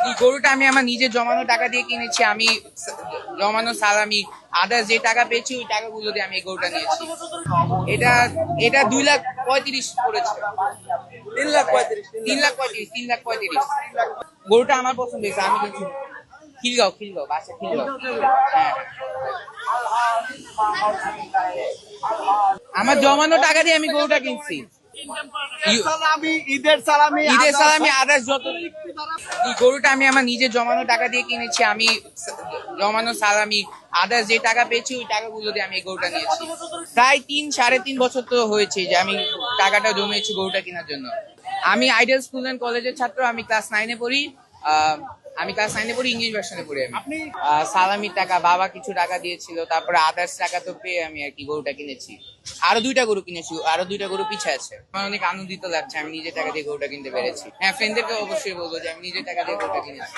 এই গরুটা আমি আমার নিজের জমানো টাকা দিয়ে কিনেছি। আমি জমানো সালামি আদার্স যে টাকা পেয়েছি ওই টাকাগুলো দিয়ে আমি এই গরুটা নিয়েছি। এটা এটা 2,35,000 পড়েছে। 3,35,000 3,35,000 3,35,000। গরুটা আমার পছন্দ হয়েছে, আমি কিনছি। খিলগাঁও বাসা খিলগাঁও। হ্যাঁ, আমার জমানো টাকা দিয়ে আমি গরুটা কিনছি। ঈদের সালামি আদার্স যত এই গরুটা আমি আমার নিজের জমানো টাকা দিয়ে কিনেছি। আমি জমানো সালামি আদার্স যে টাকা পেয়েছি ওই টাকাগুলো দিয়ে আমি এই গরুটা নিয়েছি। প্রায় 3-3.5 বছর তো হয়েছে যে আমি টাকাটা জমিয়েছি গরুটা কেনার জন্য। আমি আইডিয়াল স্কুল অ্যান্ড কলেজের ছাত্র। আমি ক্লাস 9-এ পড়ি। ইংলিশ ভার্সনে পড়ি। আমি সালামির টাকা, বাবা কিছু টাকা দিয়েছিল, তারপরে আদার্স টাকা তো পেয়ে আমি আর কি গরুটা কিনেছি। আরো 2টা গরু কিনেছি, আরো 2টা গরু পিছে আছে। আমার অনেক আনন্দিত লাগছে আমি নিজের টাকা দিয়ে গরুটা কিনতে পেরেছি। হ্যাঁ, ফ্রেন্ডদেরকে অবশ্যই বলবো যে আমি নিজের টাকা দিয়ে গরুটা কিনেছি।